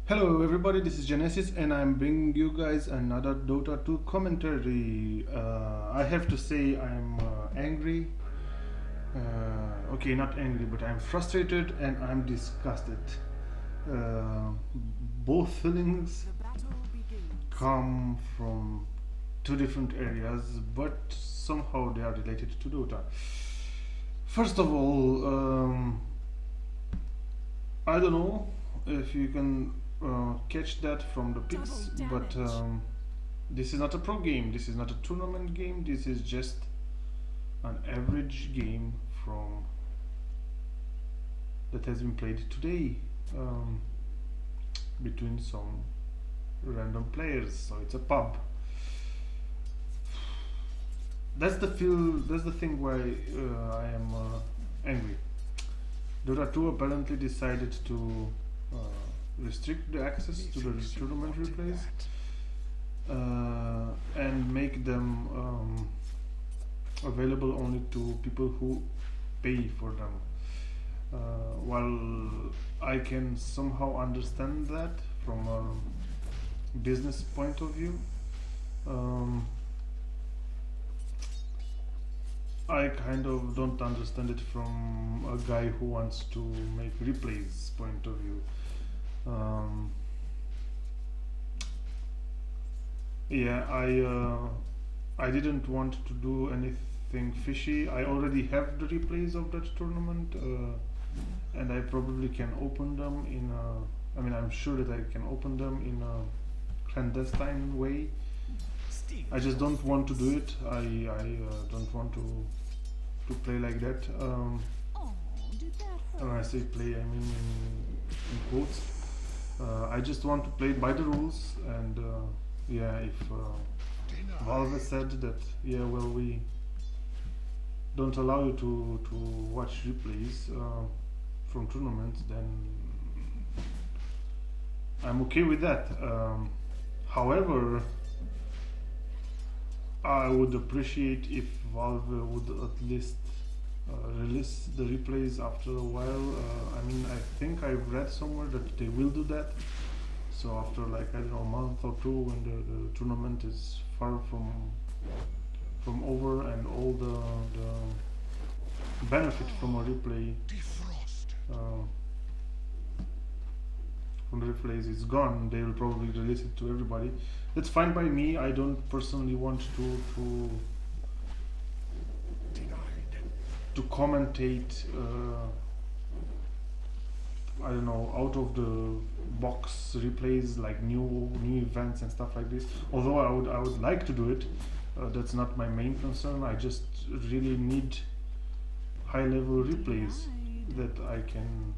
Hello everybody, this is Genesis and I'm bringing you guys another Dota 2 commentary. I have to say I'm angry. Okay, not angry, but I'm frustrated and I'm disgusted. Uh, Both feelings come from two different areas, but somehow they are related to Dota. First of all, I don't know if you can catch that from the pics, but this is not a pro game, this is not a tournament game, this is just an average game from that has been played today between some random players, so it's a pub. That's the thing why I am angry. Dota 2 apparently decided to restrict the access to the tournament replays and make them available only to people who pay for them. While I can somehow understand that from a business point of view, I kind of don't understand it from a guy who wants to make replays point of view. Yeah, I didn't want to do anything fishy. I already have the replays of that tournament, and I probably can open them in a, I mean, I'm sure that I can open them in a clandestine way. I just don't want to do it. I don't want to play like that. When I say play, I mean in quotes. I just want to play by the rules, and yeah, if Valve said that, yeah, well, we don't allow you to watch replays from tournaments, then I'm okay with that. However, I would appreciate if Valve would at least release the replays after a while. I mean, I think I've read somewhere that they will do that. So after, like, I don't know, a month or two, when the tournament is far from over and all the benefit from a replay from the replays is gone, they will probably release it to everybody. That's fine by me. I don't personally want to commentate I don't know, out of the box replays, like new events and stuff like this. Although I would like to do it, that's not my main concern. I just really need high level replays that I can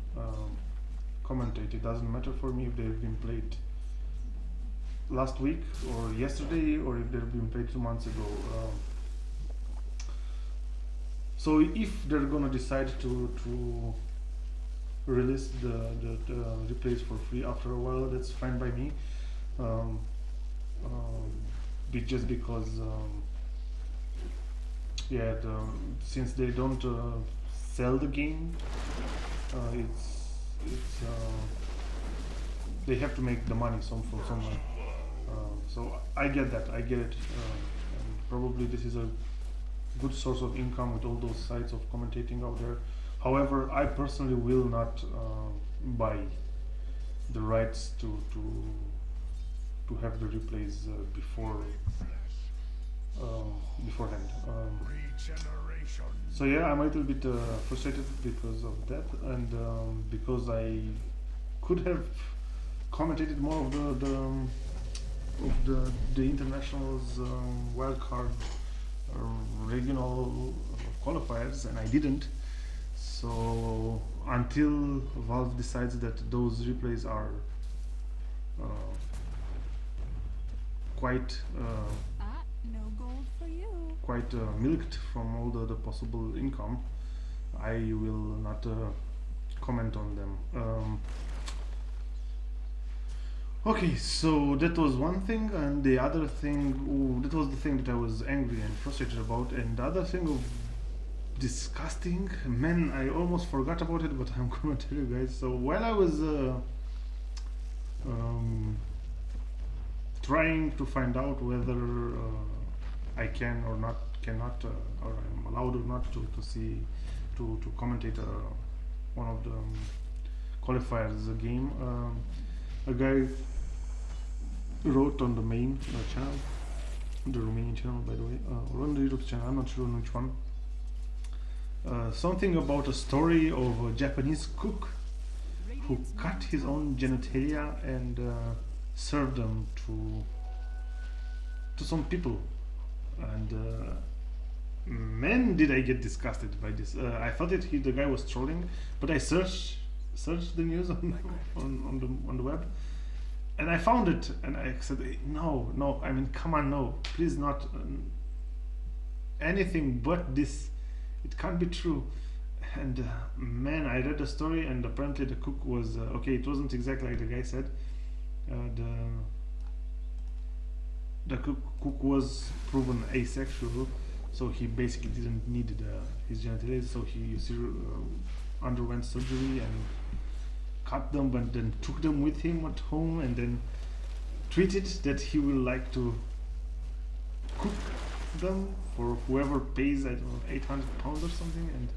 commentate. It doesn't matter for me if they've been played last week or yesterday, or if they've been played 2 months ago. So if they're gonna decide to release the replays for free after a while, that's fine by me. Just because yeah, since they don't sell the game, it's they have to make the money from somewhere. So I get that, I get it, and probably this is a good source of income with all those sites of commentating out there. However, I personally will not buy the rights to have the replays beforehand. So yeah, I'm a little bit frustrated because of that, and because I could have commentated more of the internationals wildcard regional qualifiers, and I didn't. So until Valve decides that those replays are quite quite milked from all the possible income, I will not comment on them. Okay, so that was one thing, and the other thing, that was the thing that I was angry and frustrated about, and the other thing of disgusting, man, I almost forgot about it, but I'm gonna tell you guys. So while I was trying to find out whether I can or not cannot or I'm allowed or not to see to commentate one of the qualifiers game. A guy wrote on the main channel, the Romanian channel by the way, or on the YouTube channel, I'm not sure on which one, something about a story of a Japanese cook who cut his own genitalia and served them to some people, and man did I get disgusted by this. I thought the guy was trolling, but I searched the news on the web, and I found it, and I said, no, I mean, come on, no, please, not anything but this. It can't be true. And man, I read the story, and apparently the cook was okay. It wasn't exactly like the guy said. The cook was proven asexual, so he basically didn't need his genitalia. So he underwent surgery and cut them, but then took them with him at home, and then tweeted that he will like to cook them for whoever pays, I don't know, £800 or something. And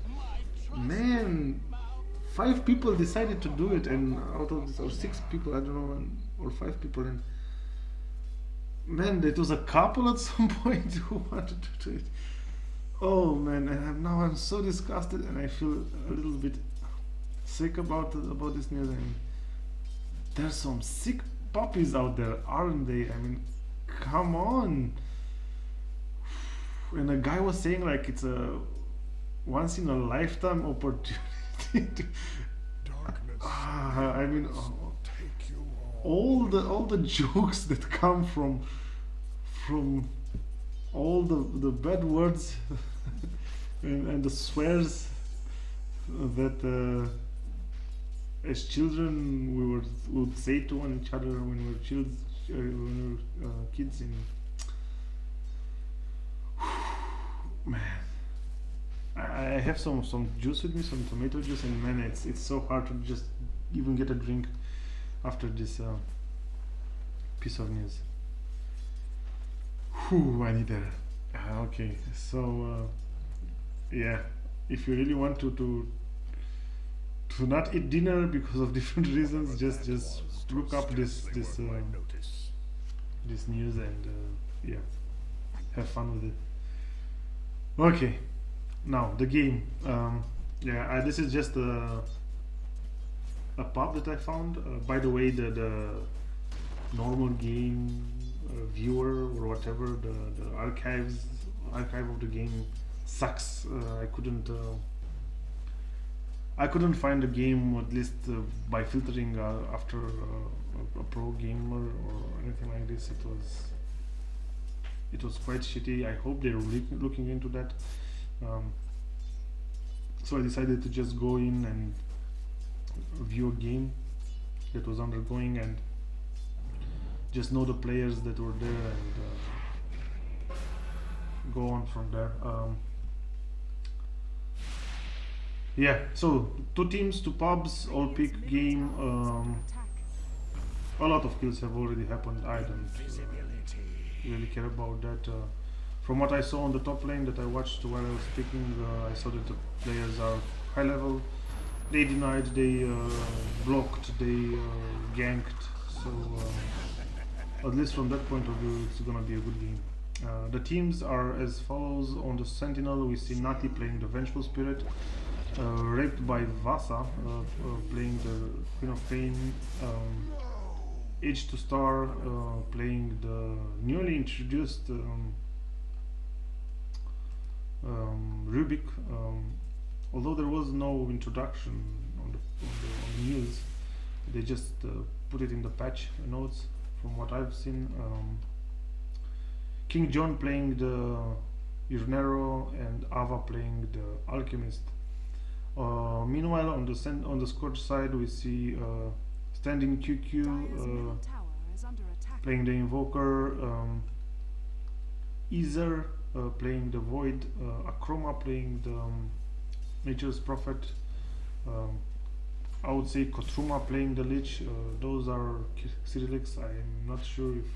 man, 5 people decided to do it, and out of this, or 6 people, I don't know, or 5 people, and man, it was a couple at some point who wanted to do it. Oh man, and now I'm so disgusted, and I feel a little bit sick about this news. And there's some sick puppies out there, aren't they? I mean, come on. And a guy was saying like it's a once in a lifetime opportunity. I mean, all the jokes that come from all the bad words and the swears that as children we would say to one each other when we were kids. In man, I have some juice with me, some tomato juice, and man, it's so hard to just even get a drink after this piece of news. Whew, I need that. Okay, so yeah, if you really want to not eat dinner because of different reasons, just look up this news and yeah, have fun with it. Okay, now the game. Yeah, this is just a pub that I found. By the way, the normal game viewer or whatever, the archive of the game sucks. I couldn't find the game, at least by filtering after a pro gamer or anything like this. It was quite shitty. I hope they're looking into that. So I decided to just go in and view a game that was undergoing and just know the players that were there and go on from there. Yeah, so 2 teams, 2 pubs, all pick game. A lot of kills have already happened. I don't really care about that. From what I saw on the top lane that I watched while I was picking, I saw that the players are high level. They denied, they blocked, they ganked. So at least from that point of view, it's gonna be a good game. The teams are as follows. On the Sentinel, we see Nati playing the Vengeful Spirit, raped by Vasa, playing the Queen of Pain, H2 Star playing the newly introduced Rubik. Although there was no introduction on the news, they just put it in the patch notes from what I've seen. King John playing the Urnero and Ava playing the Alchemist. Meanwhile, on the Scorch side, we see Standing QQ playing the Invoker, Ether playing the Void, Akroma playing the Nature's Prophet. I would say Kotruma playing the Lich. Those are Cyrillics. I'm not sure if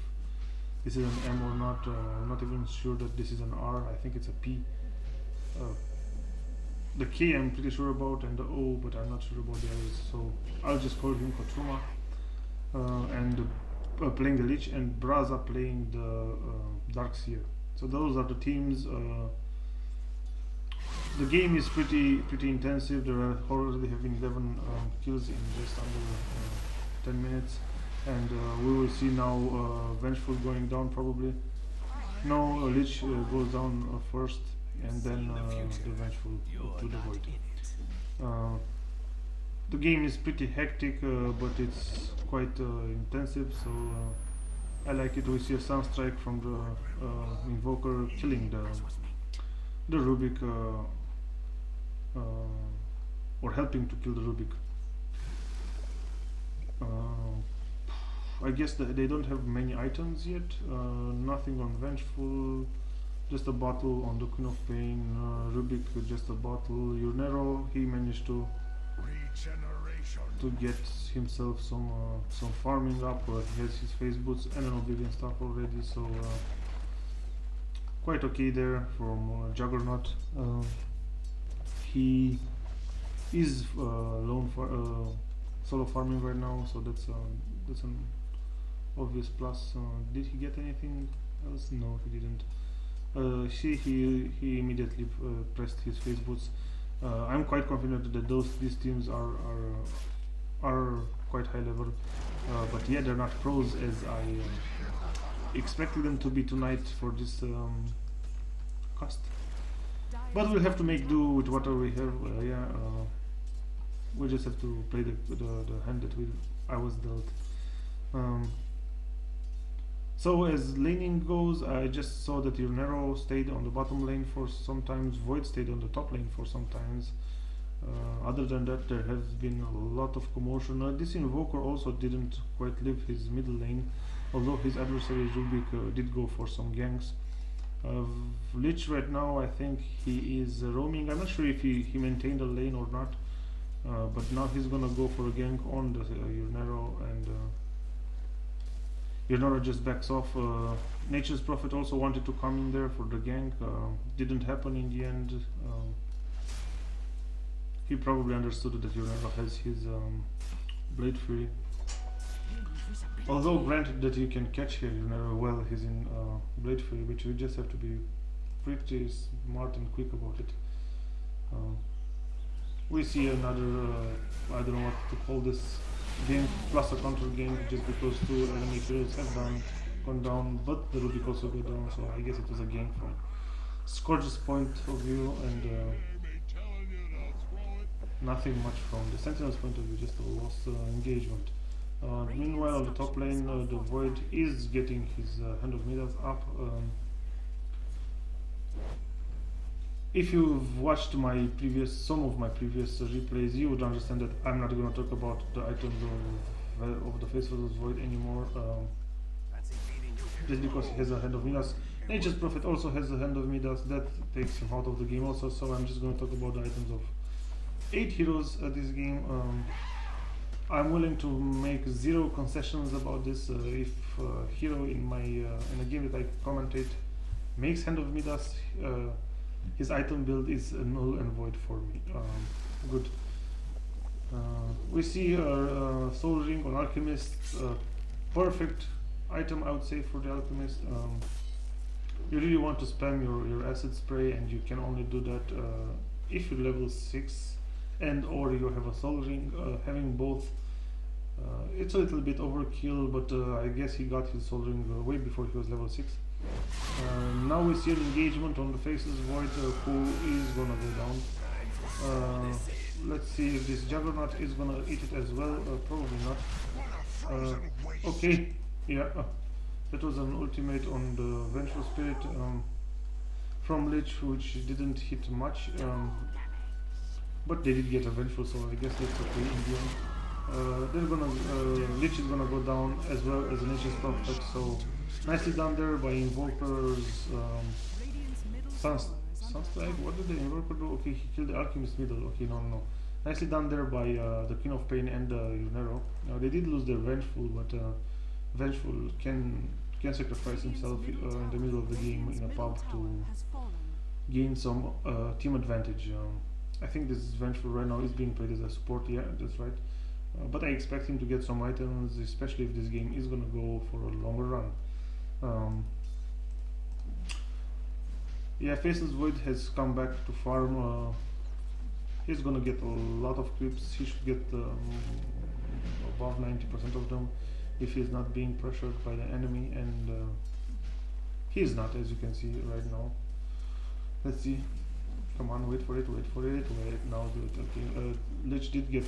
this is an M or not. I'm not even sure that this is an R. I think it's a P. The K I'm pretty sure about, and the O, but I'm not sure about the others. So I'll just call him Kotruma. And playing the Lich, and Braza playing the Darkseer. So those are the teams. The game is pretty intensive. There are already have been 11 kills in just under 10 minutes, and we will see now Vengeful going down probably. No, Lich goes down first, and then the Vengeful to the Void. The game is pretty hectic, but it's quite intensive, so I like it. We see a Sunstrike from the Invoker killing the Rubik, or helping to kill the Rubik. I guess they don't have many items yet. Nothing on Vengeful, just a bottle on the Queen of Pain. Rubik, just a bottle. Urnero, he managed to get himself some farming up. He has his face boots and an Oblivion staff already, so quite okay there from Juggernaut. He is solo farming right now, so that's an obvious plus. Did he get anything else? No, he didn't. He immediately pressed his face boots. I'm quite confident that these teams are quite high level, but yeah, they're not pros as I expected them to be tonight for this cast. But we'll have to make do with whatever we have. We just have to play the hand that I was dealt. So as laning goes, I just saw that Urnero stayed on the bottom lane for sometimes, Void stayed on the top lane for sometimes. Other than that, there has been a lot of commotion. This Invoker also didn't quite leave his middle lane, although his adversary Rubik did go for some ganks. Lich right now, I think he is roaming. I'm not sure if he maintained a lane or not, but now he's gonna go for a gank on the Urnero, and Urnero just backs off. Nature's Prophet also wanted to come in there for the gank, didn't happen in the end. He probably understood that Urnero has his Blade Fury. Although granted that you can catch here, well, he's in Blade Fury, which you just have to be pretty smart and quick about it. We see another, I don't know what to call this, game plus a counter game, just because two enemy heroes have gone down, but the Rubik also go down, so I guess it was a game from Scourge's point of view, and nothing much from the Sentinel's point of view, just a lost engagement. Meanwhile, on the top lane, the Void is getting his Hand of Midas up. If you've watched some of my previous replays, you would understand that I'm not going to talk about the items of the Face of the Void anymore. Just because he has a Hand of Midas. Nature's Prophet also has a Hand of Midas, that takes him out of the game also, so I'm just going to talk about the items of 8 heroes at this game. I'm willing to make 0 concessions about this. If a hero in a game that I commentate makes Hand of Midas, his item build is null and void for me. Good. We see Soul Ring on Alchemist. Perfect item, I would say, for the Alchemist. You really want to spam your acid spray, and you can only do that if you're level 6 and or you have a Soul Ring. Having both, it's a little bit overkill, but I guess he got his Soul Ring way before he was level 6. Now we see an engagement on the Faceless Void, who is gonna go down. Let's see if this Juggernaut is gonna eat it as well. Probably not. Okay, yeah, that was an ultimate on the Vengeful Spirit from Lich, which didn't hit much, but they did get a Vengeful, so I guess that's okay in the end. Lich is gonna go down as well as Nature's Prophet, so nicely done there by Invoker's Sunstrike. What did the Invoker do? Okay, he killed the Alchemist middle. Okay, no. Nicely done there by the Queen of Pain and Urnero. They did lose their Vengeful, but Vengeful can can sacrifice himself in the middle of the game in a pub to gain some team advantage. I think this Vengeful right now is being played as a support, yeah, that's right. But I expect him to get some items, especially if this game is gonna go for a longer run. Yeah, Faceless Void has come back to farm. He's gonna get a lot of creeps. He should get above 90% of them if he's not being pressured by the enemy, and he is not, as you can see right now. Let's see. Come on, wait for it. Now do it. Okay. Lich did get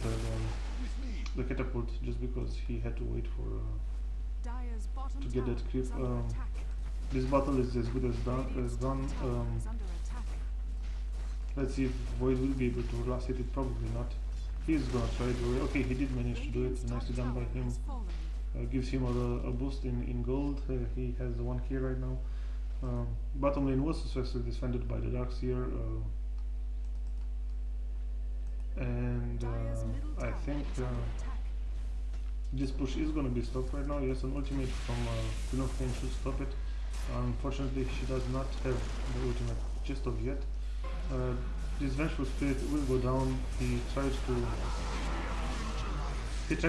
the catapult just because he had to wait for to get that creep. This battle is as good as done. Let's see if Void will be able to last hit it. Probably not. He's gonna try to. Okay, he did manage to do it. Nicely done by him. Gives him a boost in gold. He has 1 key right now. Bottom lane was successfully defended by the Darkseer, and I think this push is gonna be stopped right now. Yes, an ultimate from Queen of Pain should stop it. Unfortunately, she does not have the ultimate just of yet. This Vengeful Spirit will go down. He tried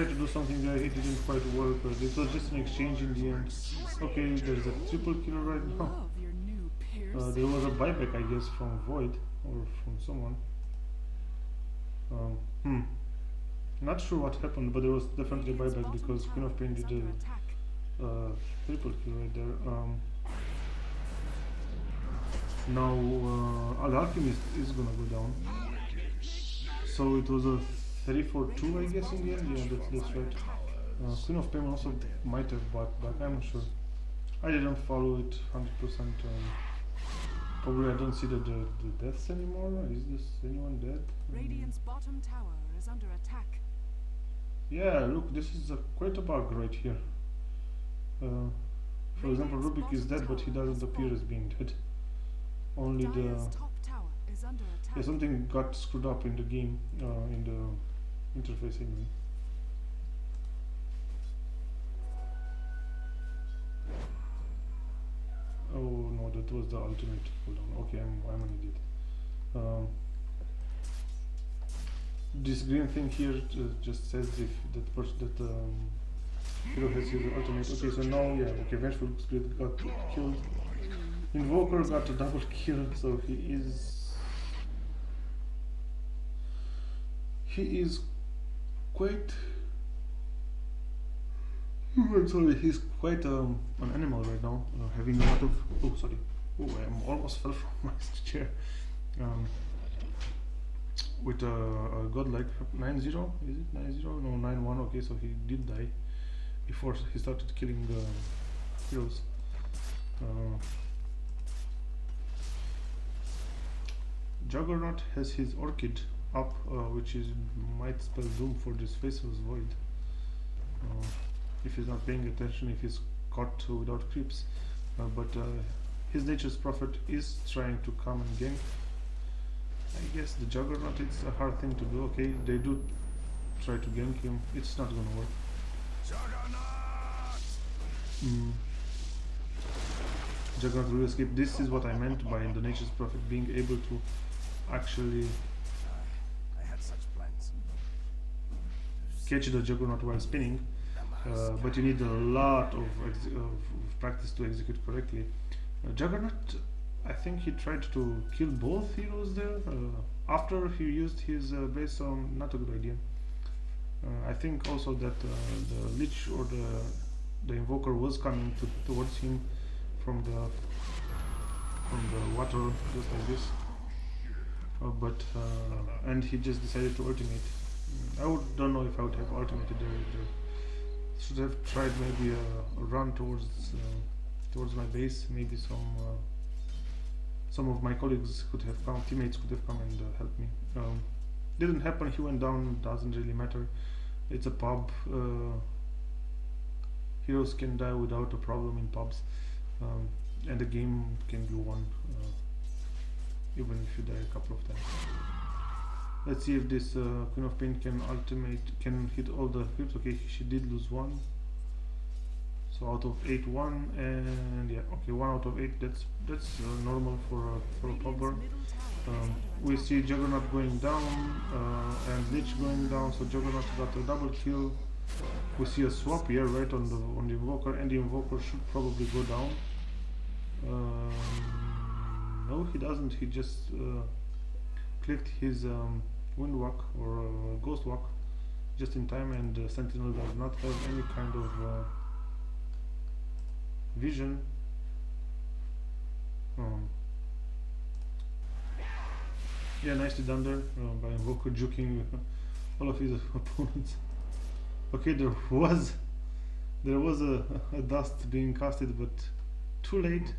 to do something there. It didn't quite work. This was just an exchange in the end. Okay, there's a triple kill right now. There was a buyback, I guess, from Void or from someone. Not sure what happened, but there was definitely a buyback because Queen of Pain did a triple kill right there. Now the Alchemist is gonna go down. So it was a 3-4-2, I guess, in the end. Yeah, that's right. Queen of Pain also might have bought back. I'm not sure. I didn't follow it 100%. Probably I don't see the deaths anymore. Is this anyone dead? Radiant's bottom tower is under attack. Yeah, look, this is quite a bug right here. For example, Rubik is dead, but he doesn't appear as being dead. Only something got screwed up in the game, in the interface anyway. Oh no, that was the ultimate. Hold on. Okay, I'm an idiot. This green thing here just says if that hero has his ultimate. Okay, so now yeah, okay, Vengeful Spirit got killed. Invoker got a double kill, so he is quite. I'm sorry, he's quite an animal right now, having a lot of. Oh, sorry. Oh, I almost fell from my chair. With a godlike 9-0, is it 9-0? No, 9-1. Okay, so he did die before he started killing the heroes. Juggernaut has his Orchid up, which might spell doom for this Faceless Void. If he's not paying attention, if he's caught without creeps. But his Nature's Prophet is trying to come and gank. I guess the Juggernaut, it's a hard thing to do. Okay, they do try to gank him. It's not gonna work. Juggernaut will escape. This is what I meant by the Nature's Prophet being able to actually catch the Juggernaut while spinning. But you need a lot of practice to execute correctly. Juggernaut, I think he tried to kill both heroes there after he used his base on. Not a good idea. I think also that the Lich or the Invoker was coming towards him from the water, just like this. And he just decided to ultimate. Don't know if I would have ultimated there. Should have tried maybe a run towards my base. Maybe some of my colleagues could have come, teammates could have come and helped me. Didn't happen. He went down. Doesn't really matter. It's a pub. Heroes can die without a problem in pubs, and the game can be won even if you die a couple of times. Let's see if this Queen of Pain can hit all the creeps. Okay, she did lose one, So out of 8, 1, and yeah, okay, 1 out of 8. That's normal for a popper. We see Juggernaut going down and Lich going down. So Juggernaut got a double kill. We see a swap here, right on the Invoker, and the Invoker should probably go down. No, he doesn't. He just clicked his Wind Walk or Ghost Walk just in time, and Sentinel does not have any kind of vision. Yeah, nicely done there by Invoker, juking all of his opponents. Okay, there was a dust being casted, but too late.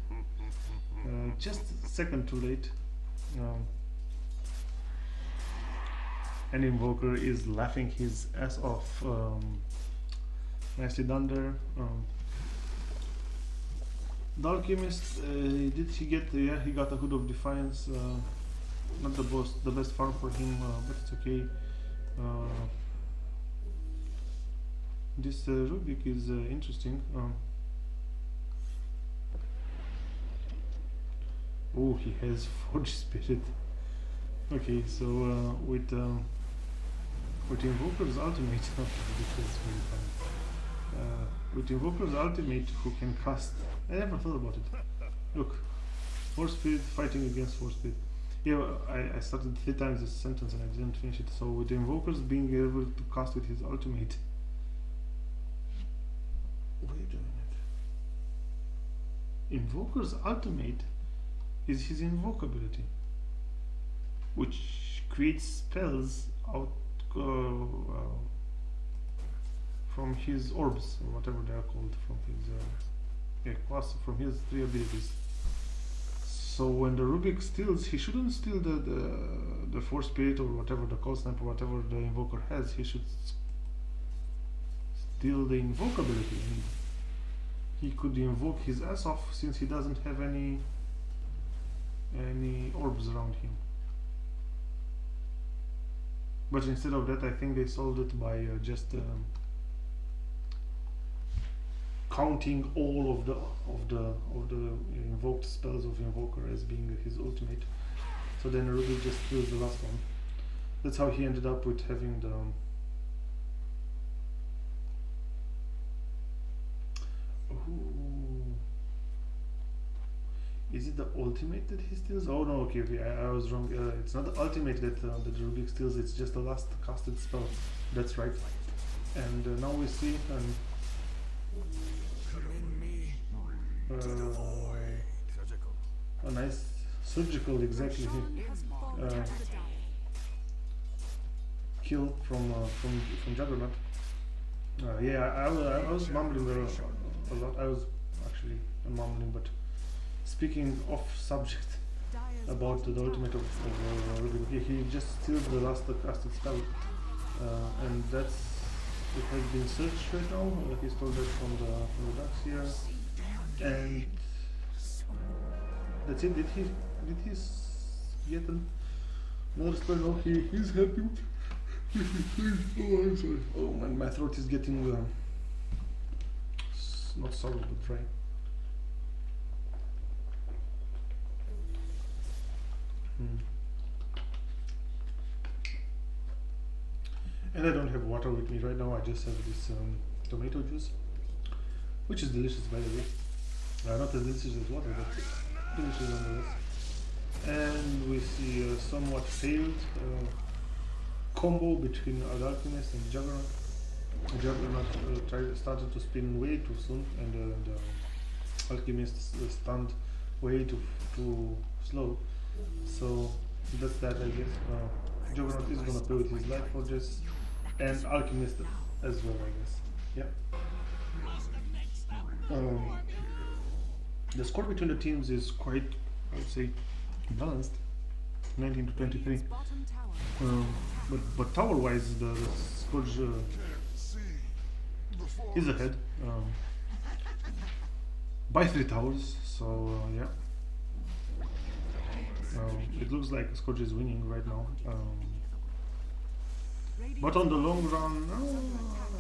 Just a second too late. And Invoker is laughing his ass off. Nicely done there. The Alchemist, did he get? Yeah, he got a Hood of Defiance. Not the best farm for him, but it's okay. This Rubik is interesting. Oh, he has Forge Spirit. Okay, so with Invoker's ultimate, this is very funny. With Invoker's ultimate, who can cast. I never thought about it. Look, Force Spirit fighting against Force Spirit. Yeah, I started 3 times this sentence and I didn't finish it. So with Invokers being able to cast with his ultimate. Why are you doing it? Invoker's ultimate is his invoke ability, which creates spells out from his orbs or whatever they are called, from his from his 3 abilities. So when the Rubik steals, he shouldn't steal the Force Spirit or whatever, the Cold Snap or whatever the Invoker has. He should steal the invoke ability, and he could invoke his ass off since he doesn't have any orbs around him. But instead of that, I think they solved it by just counting all of the invoked spells of Invoker as being his ultimate. So then Ruby just steals the last one. That's how he ended up with having the is it the ultimate that he steals? Oh no, okay, I was wrong. It's not the ultimate that Rubik steals, it's just the last casted spell. That's right. And now we see a nice surgical, exactly, kill from Juggernaut. Yeah, I was mumbling a lot. I was actually mumbling, but speaking off subject about the ultimate of Rubik, he just steals the last casted spell, and it has been searched right now. He stole that from the ducks here, and that's it. Did he get another spell? No, he's happy. Oh, I'm sorry. Oh man, my throat is getting not sour but dry. And I don't have water with me right now. I just have this tomato juice, which is delicious, by the way. Not as delicious as water, but delicious nonetheless. And we see a somewhat failed combo between an Alchemist and Juggernaut. Juggernaut started to spin way too soon, and the Alchemist stunned way too slow. So that's that, I guess. Juggernaut is gonna play with his life forges, and Alchemist as well, I guess. Yeah. The score between the teams is quite, I would say, balanced, 19 to 23. But tower-wise, the Scourge is ahead by 3 towers. So yeah. It looks like Scourge is winning right now, but on the long run,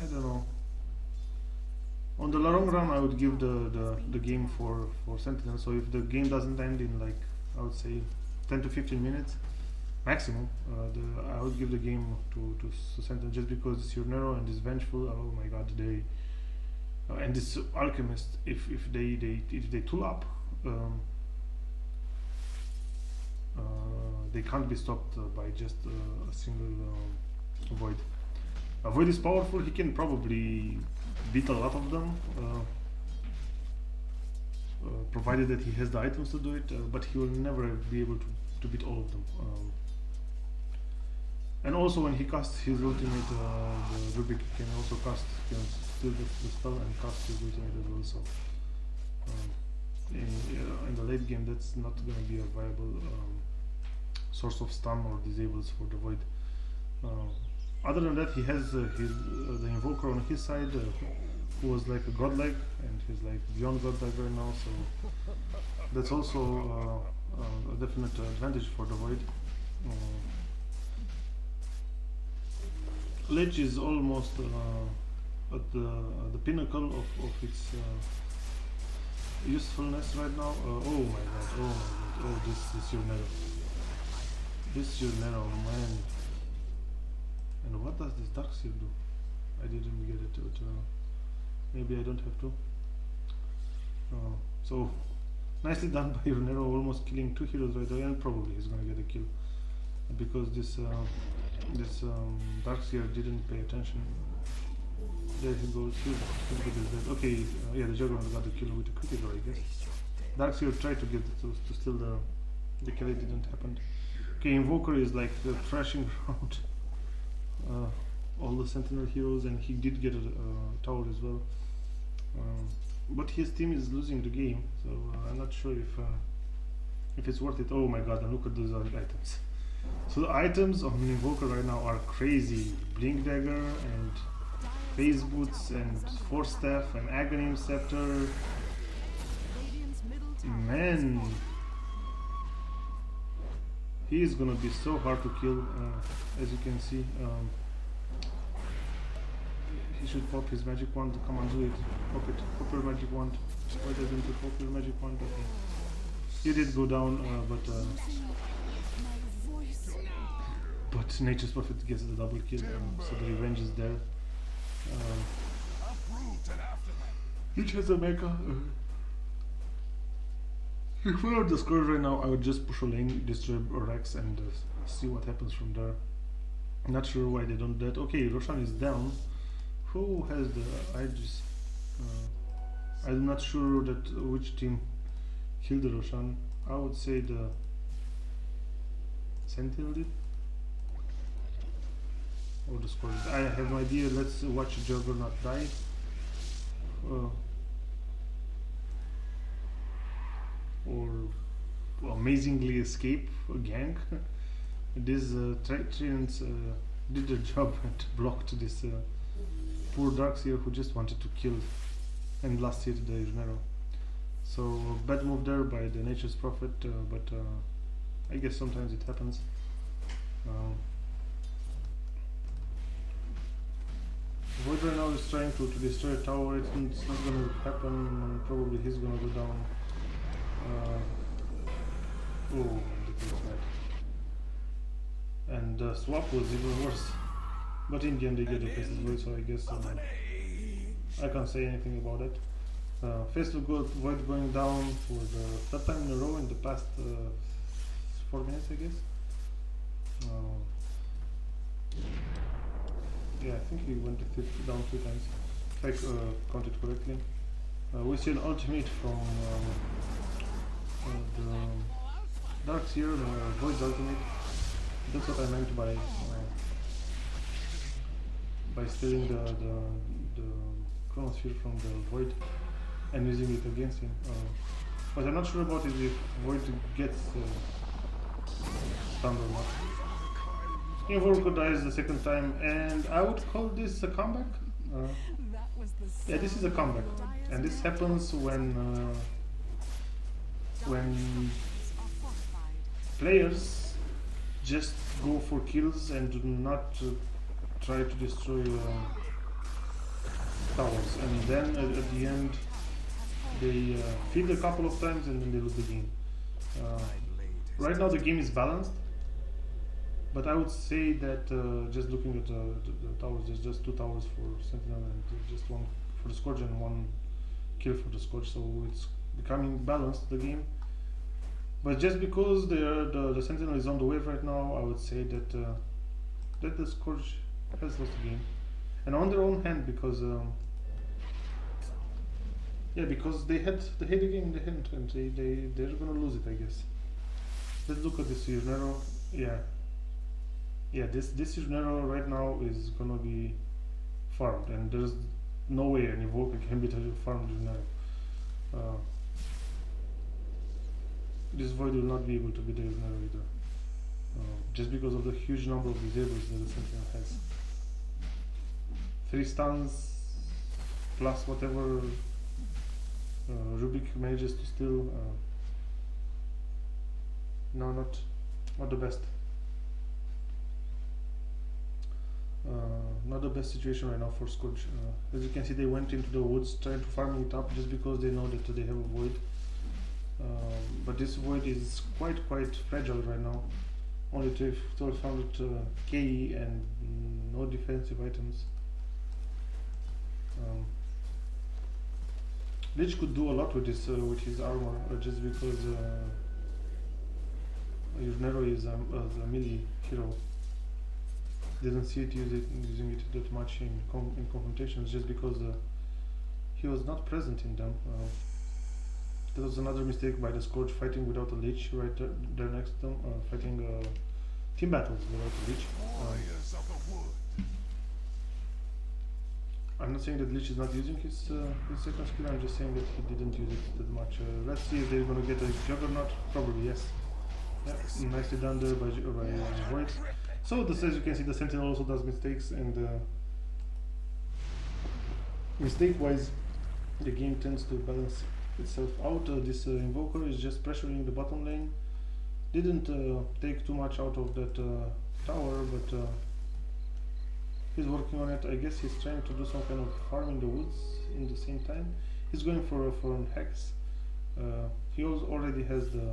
I don't know. On the long run, I would give the game for Sentinel. So if the game doesn't end in like, I would say 10 to 15 minutes maximum, I would give the game to Sentinel, just because it's your Nero and it's vengeful. Oh my god, they and this alchemist, if they tool up, they can't be stopped by just a single void. Void is powerful. He can probably beat a lot of them, provided that he has the items to do it, but he will never be able to beat all of them. And also when he casts his ultimate, the Rubik can also cast, can steal the spell and cast his ultimate as well. So in the late game, that's not going to be a viable source of stun or disables for the Void. Other than that, he has the Invoker on his side, who was like a godlike, and he's like beyond godlike right now, so that's also a definite advantage for the Void. Lich is almost at the pinnacle of its usefulness right now. Oh my god, oh this your Nero. This your Nero, man. And what does this Darkseer do? I didn't get it, but maybe I don't have to. So nicely done by Nero, almost killing 2 heroes right away, and probably he's gonna get a kill because this Darkseer didn't pay attention. There he goes. Okay, yeah, the Juggernaut got the kill with a critical, I guess. Darkseer tried to get to steal the kill, it didn't happen. Okay, Invoker is like thrashing around all the Sentinel heroes, and he did get a tower as well. But his team is losing the game, so I'm not sure if it's worth it. Oh my god, and look at those items. So the items on Invoker right now are crazy. Blink Dagger and Phase Boots and Force Staff and Aghanim Scepter. Man, he is gonna be so hard to kill, as you can see. He should pop his magic wand. Come on, do it. Pop it. Pop your magic wand. Why doesn't he pop your magic wand? Okay. He did go down, but Nature's Prophet gets the double kill, so the revenge is there. Which has a mecha. If we are the score right now, I would just push a lane, destroy Rex, and see what happens from there. Not sure why they don't do that. Okay, Roshan is down. Who has the Aegis? I'm not sure that which team killed the Roshan. I would say the Sentinel did. Or the score. I have no idea. Let's watch Juggernaut die. Or amazingly escape a gang. These Treants did their job and blocked this poor Darkseer who just wanted to kill and last hit the Nero. So bad move there by the Nature's Prophet, but I guess sometimes it happens. Void right now is trying to destroy a tower. It's not gonna happen. Probably he's gonna go down. Oh, that's bad. And the swap was even worse. But in the end they get a Faceless Void, so I guess I can't say anything about it. Faceless Void going down for the third time in a row in the past 4 minutes, I guess. Yeah, I think he went down 3 times, if I counted correctly. We see an ultimate from the Darkseer, Void's ultimate. That's what I meant by stealing the Chronosphere from the Void and using it against him. But I'm not sure about it if Void gets stunned or not. Invoker dies the second time, and I would call this a comeback. Yeah, this is a comeback, and this happens when players just go for kills and do not try to destroy towers, and then at the end they feed a couple of times and then they lose the game. Right now the game is balanced, but I would say that just looking at the towers, there's just 2 towers for Sentinel and just 1 for the Scourge and 1 kill for the Scourge, so it's becoming balanced, the game. But just because the Sentinel is on the wave right now, I would say that that the Scourge has lost the game, and on their own hand, because yeah, because they had the game in the hand and they're gonna lose it, I guess. Let's look at this Yrnero. Yeah, this Yrnero right now is gonna be farmed, and there's no way an evoker can be farmed Yrnero. This void will not be able to be the Yrnero either, just because of the huge number of disables that the Sentinel has. 3 stuns plus whatever Rubik manages to steal. No, not the best. Not the best situation right now for Scourge. As you can see, they went into the woods trying to farm it up just because they know that they have a void. But this void is quite fragile right now. Only 1200 KE and no defensive items. Lich could do a lot with this with his armor, just because Yrnero is a melee hero. Didn't see it using it that much in confrontations, just because he was not present in them. That was another mistake by the Scourge, fighting without a Lich right there next to them, fighting team battles without a Lich. I'm not saying that Lich is not using his second skill, I'm just saying that he didn't use it that much. Let's see if they're gonna get a Juggernaut. Probably yes. Yeah, nicely done there by Void. So as you can see, the Sentinel also does mistakes, and mistake-wise, the game tends to balance itself out. This Invoker is just pressuring the bottom lane. Didn't take too much out of that tower, but he's working on it. I guess he's trying to do some kind of farm in the woods in the same time. He's going for an hex. He also already has the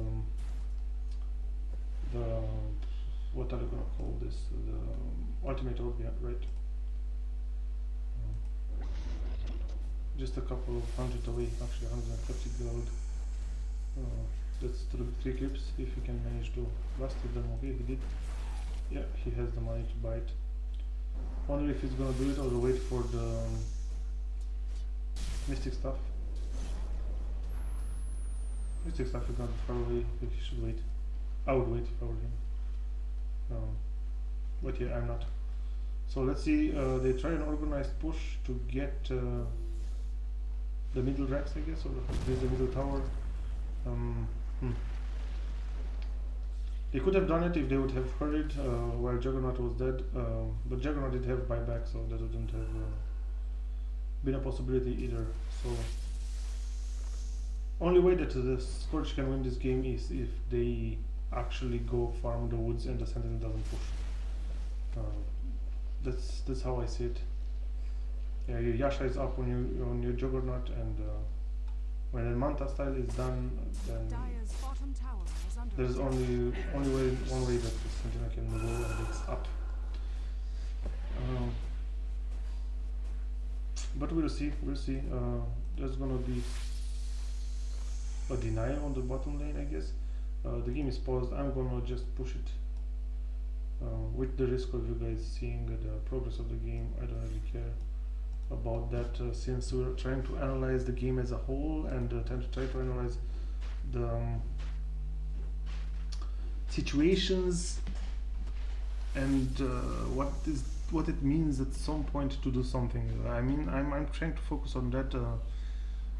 what are you gonna call this? The ultimate orb, yeah, right. Just a couple of hundred away, actually 150 gold. That's 3 clips. If he can manage to last with them, okay, he did. Yeah, he has the money to buy it. Wonder if he's gonna do it or wait for the mystic stuff. Mystic stuff is not far away. He should wait. I would wait if I were him. But yeah, I'm not. So let's see. They try an organized push to get the middle racks, I guess, or the middle tower. They could have done it if they would have hurried while Juggernaut was dead, but Juggernaut did have buyback, so that wouldn't have been a possibility either. So only way that the Scourge can win this game is if they actually go farm the woods and the Sentinel doesn't push. That's how I see it. Yeah, your Yasha is up on your Juggernaut, and when the Manta style is done, then there's only one way that the Sentinel can go, and it's up. But we'll see. There's gonna be a deny on the bottom lane, I guess. The game is paused. I'm gonna just push it with the risk of you guys seeing the progress of the game. I don't really care about that, since we're trying to analyze the game as a whole and try to analyze the situations and what it means at some point to do something. I mean, I'm trying to focus on that.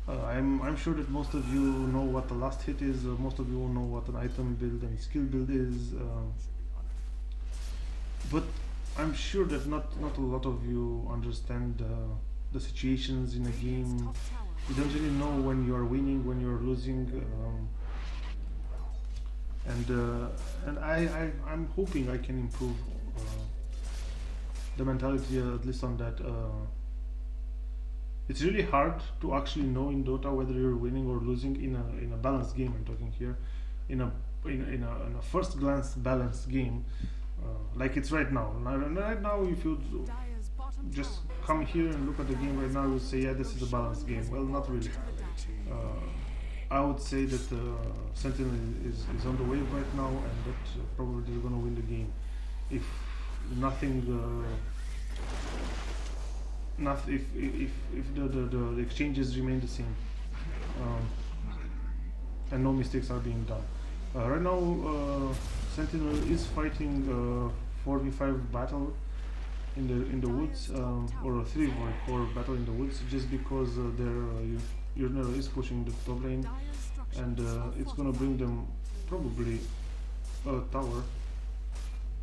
I'm sure that most of you know what the last hit is. Most of you know what an item build and skill build is. But I'm sure that not a lot of you understand the situations in a game. You don't really know when you are winning, when you are losing, and I'm hoping I can improve the mentality, at least on that. it's really hard to actually know in Dota whether you're winning or losing in a balanced game. I'm talking here, in a in a first glance balanced game, like it's right now. Right now, if you Dire's bottom just tower is come under here and look at the game right now, you'll say, yeah, this is a balanced game. Well, not really. I would say that Sentinel is on the wave right now, and that probably they're gonna win the game if nothing. If the exchanges remain the same, and no mistakes are being done. Right now, Sentinel is fighting 4v5 battle in the woods, or a 3v4 battle in the woods, just because their Urnero is pushing the top lane, and it's gonna bring them probably a tower,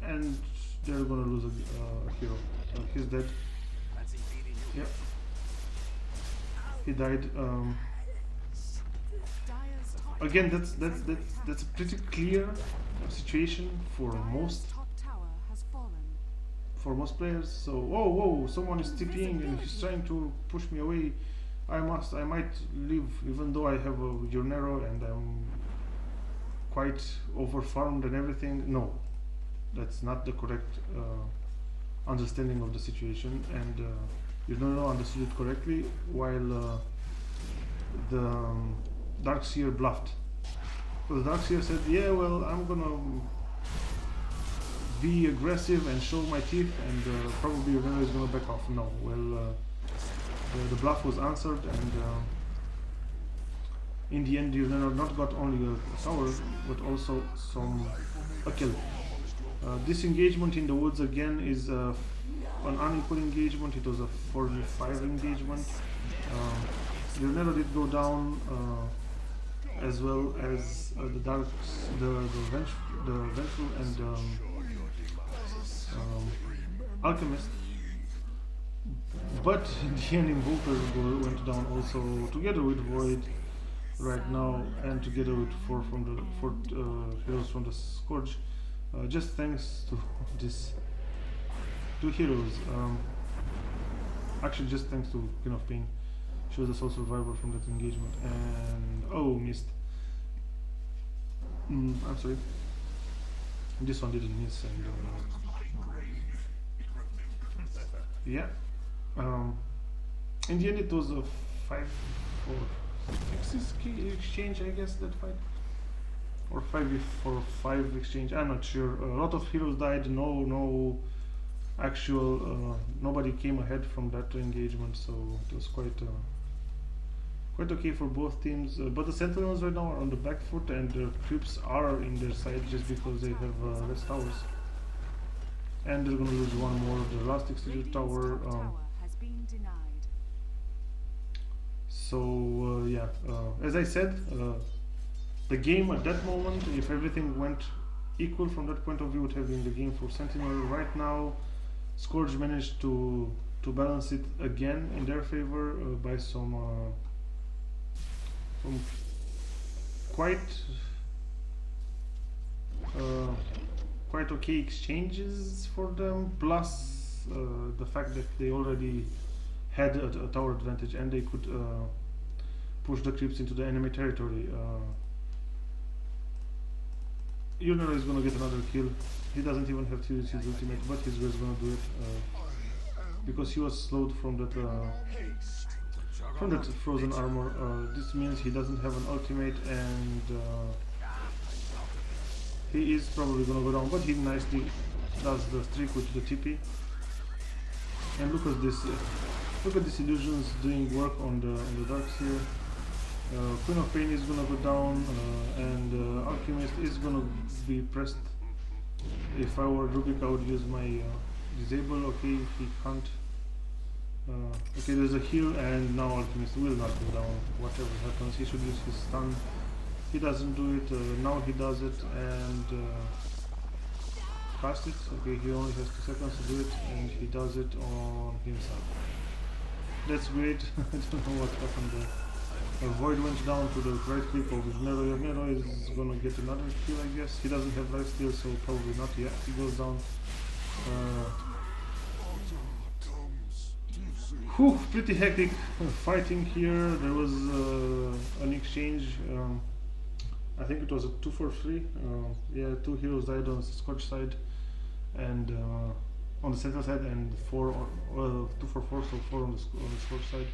and they're gonna lose a hero. He's dead. Yep. He died. Again, that's a pretty clear situation for most players. So, whoa, someone is TPing and he's trying to push me away. I might leave, even though I have a Urnero and I'm quite overfarmed and everything. No, that's not the correct understanding of the situation, and Urnero understood it correctly, while the Darkseer bluffed. So the Darkseer said, yeah, well, I'm gonna be aggressive and show my teeth, and probably Urnero is gonna back off. No, well, the bluff was answered, and in the end Urnero not got only a tower, but also a kill. This engagement in the woods again is an unequal engagement. It was a 4v5 engagement. Urnero did go down, as well as the Vengeful and Alchemist. But in the end, Invoker went down also, together with Void right now, and together with four heroes from the Scourge. Just thanks to these two heroes. Actually, just thanks to Queen of Pain. She was a sole survivor from that engagement, and missed. I'm sorry. This one didn't miss, and yeah. In the end, it was a 5-4-6 exchange, I guess, that fight, or 5v5 exchange. I'm not sure. A lot of heroes died. No actual. Nobody came ahead from that engagement, so it was quite okay for both teams. But the Sentinels right now are on the back foot, and the creeps are in their side just because they have less towers. And they're gonna lose one more. The last exterior tower. has been denied. So yeah, as I said, the game at that moment, if everything went equal from that point of view, would have been the game for Sentinel. Right now, Scourge managed to balance it again in their favor by some quite okay exchanges for them, plus the fact that they already had a tower advantage and they could push the creeps into the enemy territory. Urnero is gonna get another kill. He doesn't even have to use his ultimate, but he's just gonna do it because he was slowed from that frozen armor. This means he doesn't have an ultimate, and he is probably gonna go down, but he nicely does the streak with the TP. And look at this! Look at these illusions doing work on the Darkseer. Queen of Pain is gonna go down, and Alchemist is gonna be pressed. If I were Rubik, I would use my disable. Okay, he can't. Okay, there's a heal, and now Alchemist will not go down. Whatever happens, he should use his stun. He doesn't do it. Now he does it, and cast it. Okay, he only has 2 seconds to do it, and he does it on himself. That's great. I don't know what happened there. Void went down to the right click of Urnero. Urnero is gonna get another kill, I guess. He doesn't have life steal, so probably not. Yeah, he goes down. Whew, pretty hectic fighting here. There was an exchange. I think it was a 2-for-3. Yeah, 2 heroes died on the Scorch side, and on the center side, and 2-for-4, so 4 on the Scorch side.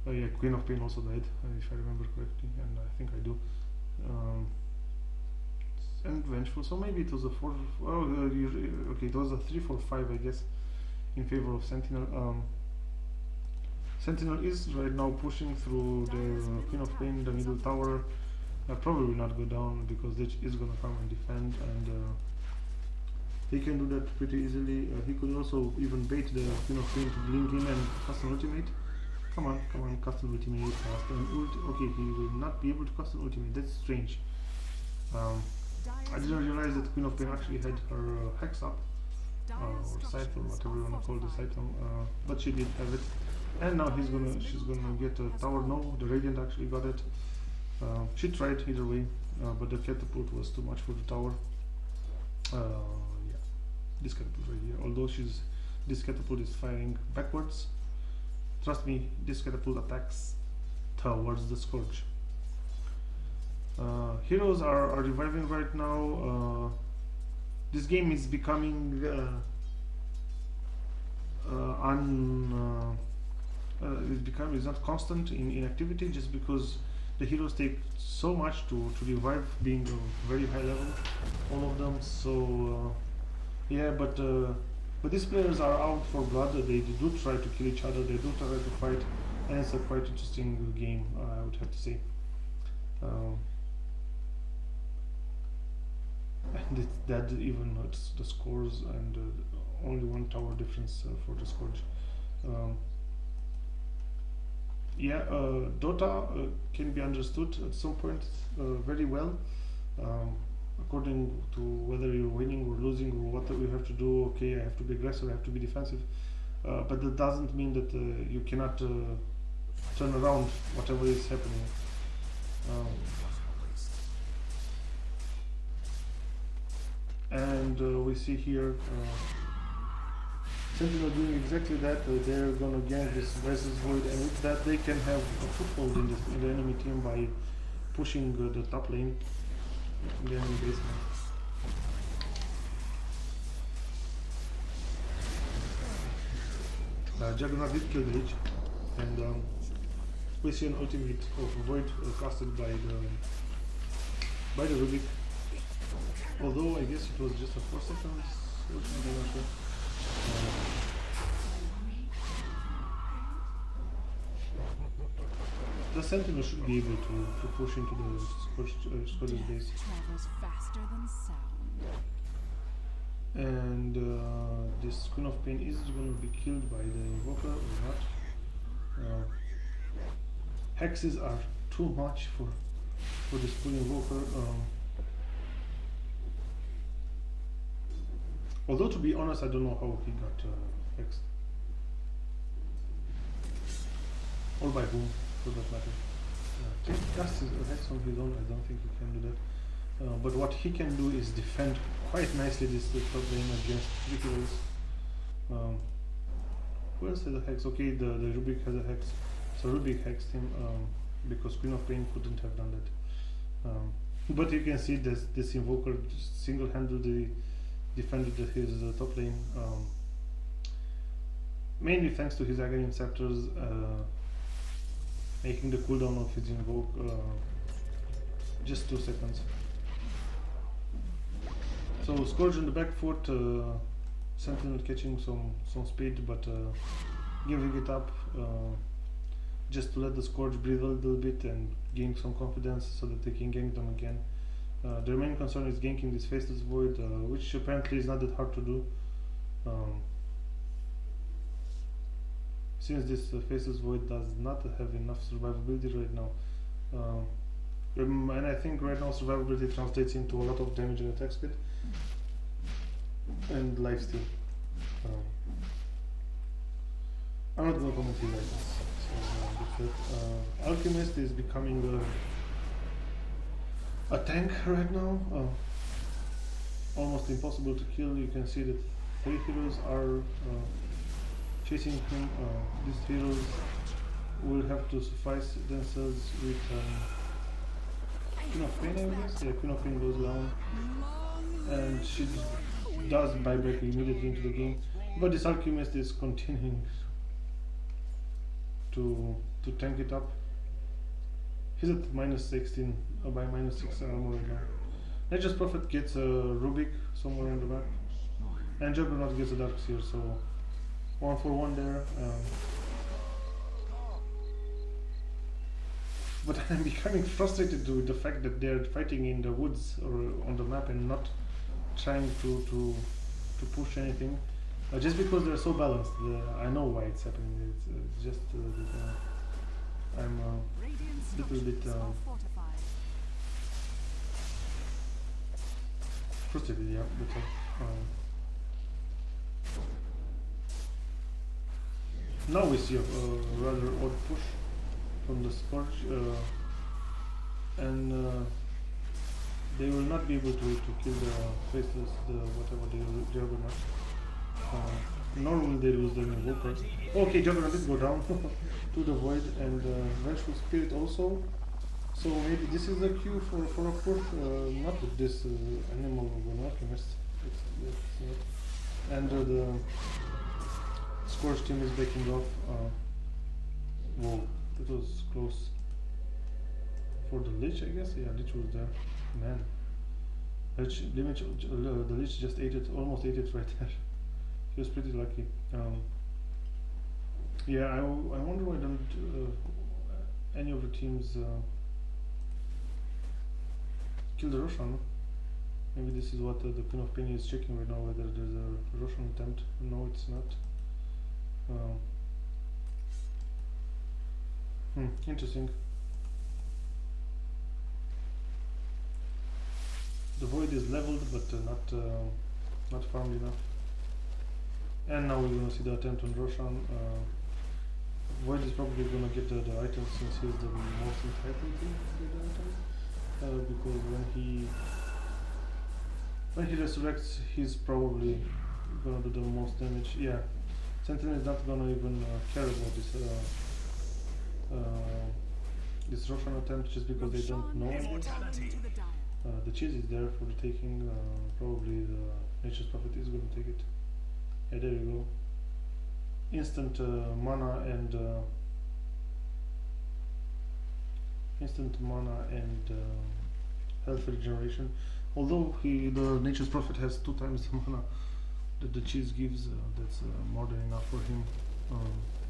Yeah, Queen of Pain also died, if I remember correctly, and I think I do. And Vengeful, so maybe it was a 4. Okay, it was a 3-for-5, I guess, in favor of Sentinel. Sentinel is right now pushing through the Queen of Pain, the middle tower. Probably will not go down because Lich is gonna come and defend, and he can do that pretty easily. He could also even bait the Queen of Pain to blink in and cast an ultimate. Come on, cast an ultimate, cast an okay, he will not be able to cast an ultimate, that's strange. I didn't realize that Queen of Pain actually had her Hex up, or Scythe, or whatever you wanna call the Scythe, but she did have it. And now she's gonna get a tower. No, the Radiant actually got it. She tried either way, but the catapult was too much for the tower. Yeah, this catapult right here. Although this catapult is firing backwards. Trust me, this catapult attacks towards the Scourge. Heroes are reviving right now. This game is becoming it's not constant in activity, just because the heroes take so much to revive, being a very high level, all of them. So yeah, but these players are out for blood. They do try to kill each other, they do try to fight, and it's a quite interesting game, I would have to say. And that even hurts the scores, and only 1 tower difference for the Scourge. Yeah, Dota can be understood at some point very well, according to whether you're winning or losing, or what you have to do. Okay, I have to be aggressive, I have to be defensive, but that doesn't mean that you cannot turn around whatever is happening. And we see here Sentinel doing exactly that. They're gonna gank this Versus Void, and with that they can have a foothold in the enemy team by pushing the top lane in the enemy basement. Juggernaut did kill the Lich, and we see an ultimate of Void casted by the Rubik. Although I guess it was just a 4 seconds, I'm not sure. The Sentinel should be able to push into the Scourge's base. Travels faster than sound. And this Queen of Pain is going to be killed by the Invoker or not. Hexes are too much for this full Invoker. Although, to be honest, I don't know how he got hexed. Or by whom, for that matter. Take cast his hex on his own, I don't think he can do that. But what he can do is defend quite nicely this top lane against 3 heroes. Who else has a hex? Okay, the Rubik has a hex. So Rubik hexed him because Queen of Pain couldn't have done that. But you can see this Invoker single-handedly defended his top lane, mainly thanks to his Aghanim Scepters, making the cooldown of his Invoke just 2 seconds. So Scourge on the back foot, Sentinel catching some speed, but giving it up just to let the Scourge breathe a little bit and gain some confidence so that they can gank them again. Their main concern is ganking this Faceless Void, which apparently is not that hard to do. Since this Faceless Void does not have enough survivability right now. And I think right now survivability translates into a lot of damage and attack speed. And lifesteal. I'm not gonna comment his items. So, Alchemist is becoming a tank right now. almost impossible to kill. You can see that 3 heroes are chasing him. These heroes will have to suffice themselves with Queen of Pain, I guess. Yeah, Queen of Pain goes down, and she does buyback immediately into the game. But this Alchemist is continuing to tank it up. He's at minus 16 by minus 6 armor right now. Nature's Prophet gets a Rubik somewhere on the map, and Juggernaut gets a Darkseer, so 1 for 1 there. But I'm becoming frustrated with the fact that they're fighting in the woods or on the map and not trying to push anything. Just because they're so balanced. I know why it's happening. It's just that I'm a little bit frustrated, yeah. But now we see a rather odd push from the Scourge, and they will not be able to kill the Faceless, the whatever the Juggernaut. Nor will they lose the Invoker. Okay, Juggernaut did go down to the Void, and Vengeful Spirit also. So maybe this is a cue for a push, not with this animal of an Alchemist. And the Scourge team is backing off. Whoa, that was close. For the Lich, I guess? Yeah, Lich was there. Man. The Lich just ate it, almost ate it right there. He was pretty lucky. Yeah, I wonder why don't any of the teams kill the Roshan. Maybe this is what the Queen of Pain is checking right now, whether there's a Roshan attempt. No, it's not. Interesting. The Void is leveled, but not farmed enough. And now we're gonna see the attempt on Roshan. Void is probably gonna get the item since he's the most entitled to get the item. Because when he resurrects, he's probably gonna do the most damage. Yeah, Sentinel is not gonna even care about this Roshan attempt just because they don't know it. The cheese is there for the taking. Probably the Nature's Prophet is gonna take it. Yeah, there you go. Instant mana and health regeneration. Although the Nature's Prophet has 2 times the mana that the cheese gives, that's more than enough for him.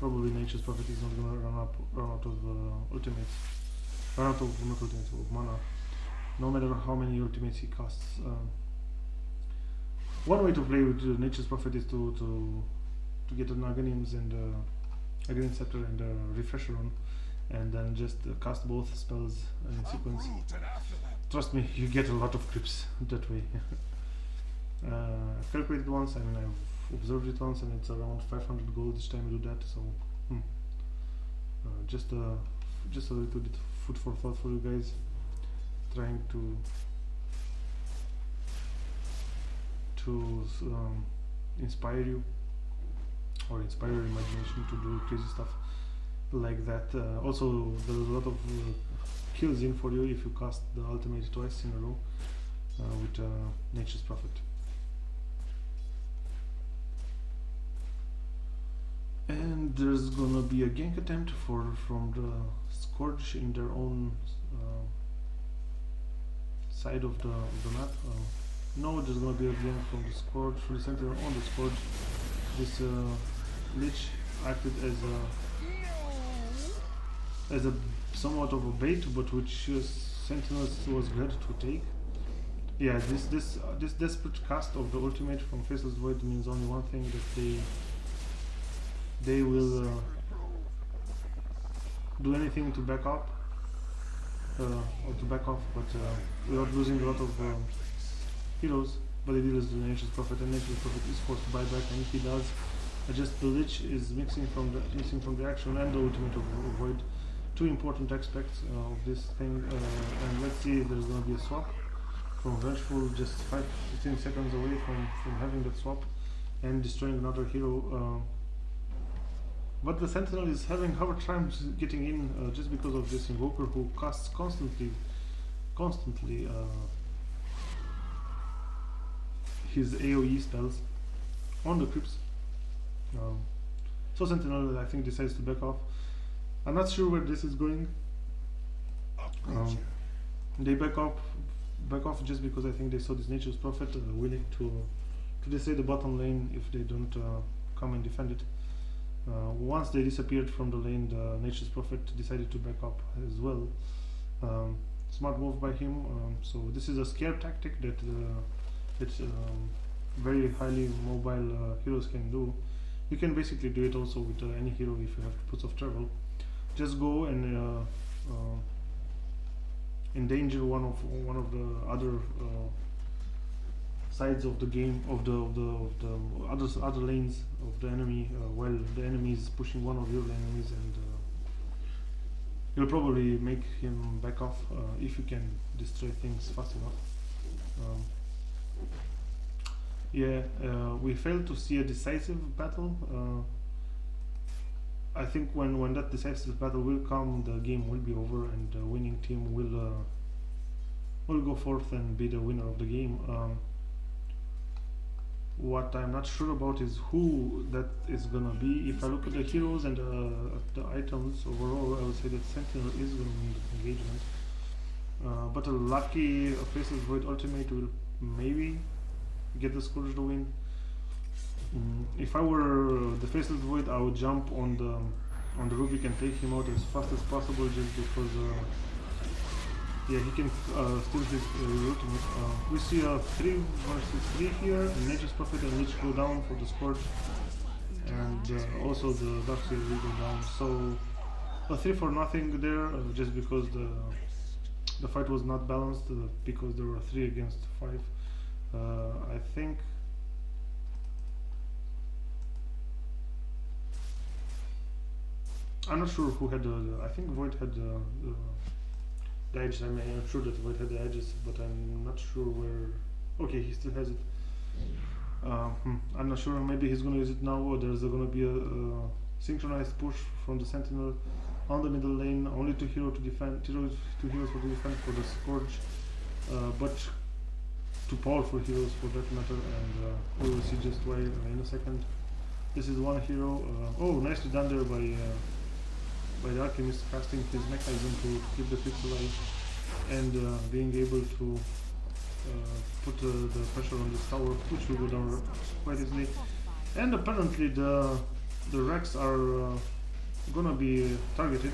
Probably Nature's Prophet is not gonna run out of ultimates, of mana, no matter how many ultimates he casts. One way to play with Nature's Prophet is to get an Aghanims and Aghanim Scepter and Refresher on, and then just cast both spells in sequence. Trust me, you get a lot of creeps that way. I've calculated once, I mean I've observed it once, and it's around 500 gold each time you do that, so just a little bit food for thought for you guys, trying to inspire you or inspire your imagination to do crazy stuff like that. Also, there's a lot of kills in for you if you cast the ultimate twice in a row with Nature's Prophet. And there's gonna be a gank attempt from the Scourge in their own side of the map. No, there's gonna be a gank from the Scourge, from the center on the Scourge. This Lich acted as a somewhat of a bait, but which Sentinels was glad to take. Yeah, this desperate cast of the ultimate from Faceless Void means only one thing, that they will do anything to back up or to back off, but without losing a lot of heroes. But it is the Nature's Prophet, and Nature's Prophet is forced to buy back, and if he does, just the Lich is missing from the action and the ultimate of Void. 2 important aspects of this thing, and let's see if there's gonna be a swap. from Vengeful, just 15 seconds away from having that swap and destroying another hero. But the Sentinel is having hard time getting in just because of this Invoker who casts constantly his AoE spells on the creeps. So Sentinel, I think, decides to back off. I'm not sure where this is going. They back off just because I think they saw this Nature's Prophet willing to destroy the bottom lane if they don't come and defend it. Once they disappeared from the lane, the Nature's Prophet decided to back up as well. Smart move by him. So this is a scare tactic that very highly mobile heroes can do. You can basically do it also with any hero if you have Puts of Travel. Just go and endanger one of the other sides of the game, of the other lanes of the enemy, while the enemy is pushing one of your enemies, and you'll probably make him back off if you can destroy things fast enough. We failed to see a decisive battle. I think when that decisive battle will come, the game will be over and the winning team will go forth and be the winner of the game. What I'm not sure about is who that is gonna be. If I look at the heroes and the items overall, I would say that Sentinel is gonna win the engagement. But a lucky Faceless Void ultimate will maybe get the Scourge to win. If I were the Faceless Void, I would jump on the Rubik and take him out as fast as possible, just because he can steal his ultimate. We see a 3 versus 3 here, and Nature's Prophet and Lich go down for the Scourge, and also the Darkseer will go down. So a 3 for nothing there, just because the fight was not balanced, because there were 3 against 5. I think I'm not sure who had I think Void had the edge. I'm sure that Void had the edges, but I'm not sure where. Okay, he still has it. I'm not sure. Maybe he's gonna use it now, or there's gonna be a synchronized push from the Sentinel on the middle lane. Only two heroes to defend for the defense for the Scourge, but two powerful heroes for that matter, and we will see just why in a second. This is one hero. Oh, nicely done there by the Alchemist, casting his mechanism to keep the creeps alive and being able to put the pressure on this tower, which will go down quite easily. And apparently the Rex are gonna be targeted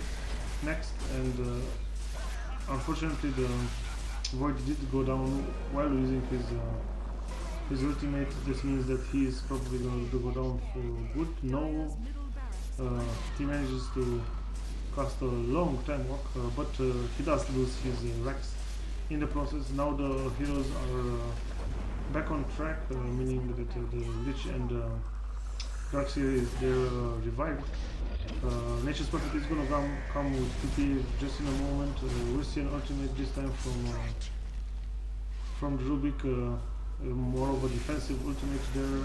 next, and unfortunately the Void did go down while using his ultimate. This means that he is probably going to go down for good. No, he manages to cast a long time walk, but he does lose his Rex in the process. Now the heroes are back on track, meaning that the Lich and Darkseer is revived. Nature's Prophet is gonna come with TP just in a moment. We'll see an ultimate this time from the Rubik, more of a defensive ultimate there.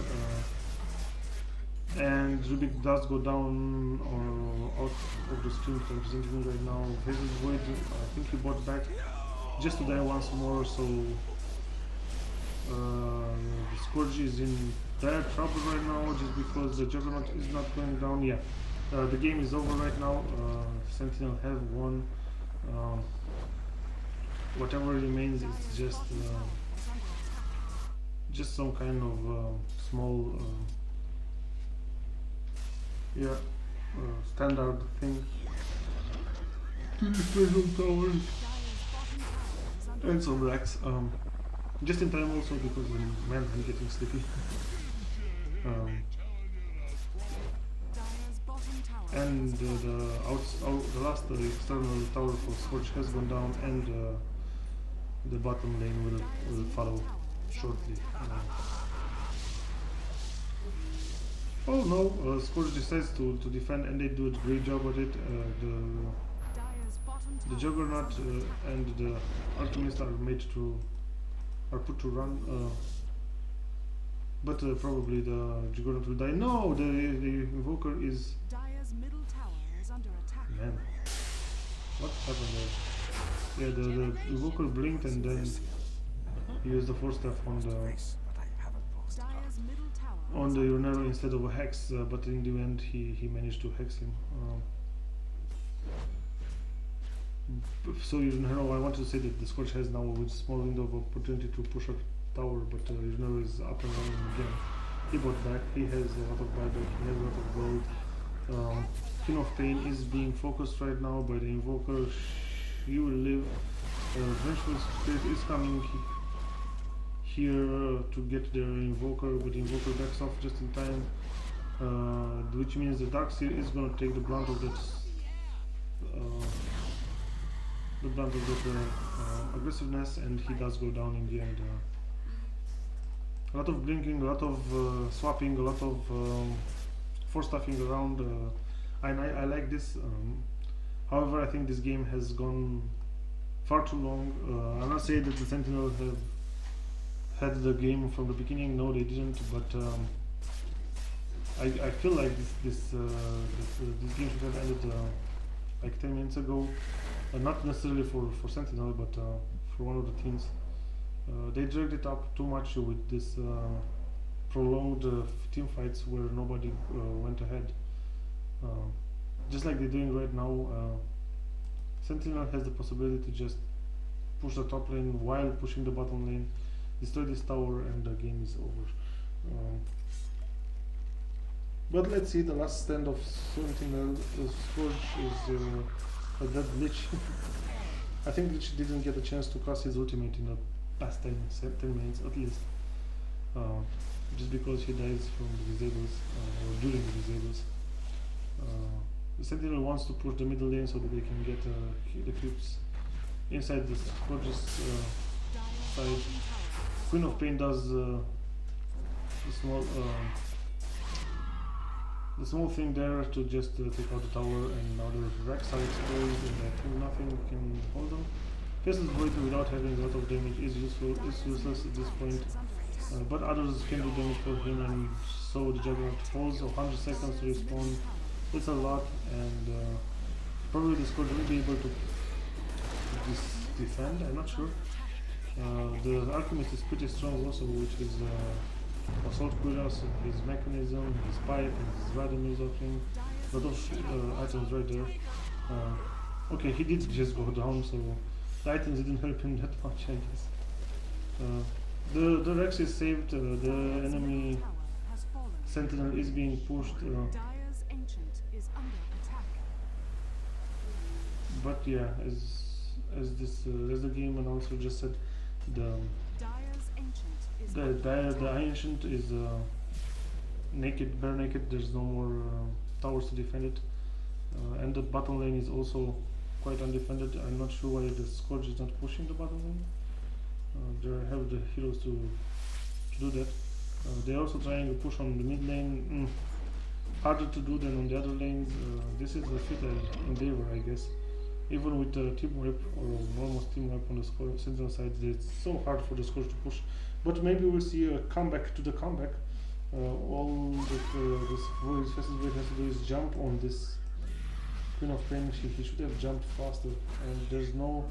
And Rubik does go down or out of the screen for presenting right now. Faceless Void, I think he bought back just to die once more, so the Scourge is in bad trouble right now just because the Juggernaut is not going down. Yeah, the game is over right now. Sentinel have won. Whatever remains is just some kind of small standard thing to destroy some towers and some racks. Just in time also, because man, I'm getting sleepy. And the last external tower for Scourge has gone down, and the bottom lane will follow shortly. Oh no, Scourge decides to defend, and they do a great job at it. The Juggernaut and the Alchemist are made to are put to run. But probably the Juggernaut will die. No, the Invoker is. Dire's middle tower is under attack. Man, what happened there? Yeah, the Invoker blinked and then he used the Force Staff on the Dire's middle tower Urinero instead of a Hex, but in the end he managed to Hex him. So Urinero, I want to say that the Scorch has now a small window of opportunity to push a tower, but Urinero is up and running again. He bought back, he has a lot of buyback, he has a lot of gold. King of Pain is being focused right now by the Invoker. He will live. Vengeful Spirit is coming here to get their Invoker, but the Invoker backs off just in time, which means the Darkseer is going to take the brunt of that aggressiveness, and he does go down in the end. A lot of blinking, a lot of swapping, a lot of force stuffing around, and I like this. However, I think this game has gone far too long. I'm not saying that the Sentinel have had the game from the beginning. No, they didn't. But I feel like this game should have ended like 10 minutes ago. Not necessarily for Sentinel, but for one of the teams. They dragged it up too much with this prolonged team fights where nobody went ahead. Just like they're doing right now, Sentinel has the possibility to just push the top lane while pushing the bottom lane, destroy this tower, and the game is over. But let's see, the last stand of Sentinel. Scourge is a dead Lich. I think Lich didn't get a chance to cast his ultimate in the past 10 minutes at least. Just because he dies from the disables, or during the disables. The Sentinel wants to push the middle lane so that they can get the creeps inside the Scourge's side. Queen of Pain does the small thing there to just take out the tower, and now the Rex are exposed, and I think nothing can hold them. Faceless Void without having a lot of damage is useless at this point, but others can do damage for him, and so the Juggernaut falls 100 seconds to respawn. It's a lot, and probably the Scourge will be able to defend, I'm not sure. The Alchemist is pretty strong also, which is Assault Cuirass, his Mechanism, his Pipe, and his Radamuse offering. A lot of items right there. Okay, he did just go down, so the items didn't help him that much, I guess. The Rex is saved, the enemy Sentinel is being pushed. But yeah, as the game announcer just said, the Ancient is naked, bare naked. There's no more towers to defend it, and the bottom lane is also quite undefended. I'm not sure why the Scourge is not pushing the bottom lane. They have the heroes to do that. They're also trying to push on the mid lane. Harder to do than on the other lanes. This is a futile endeavor, I guess. Even with team wipe or almost team wipe on the Sentinel side, it's so hard for the Scourge to push. But maybe we'll see a comeback to the comeback. All that this Faceless Void has to do is jump on this Queen of Pain. He should have jumped faster, and there's no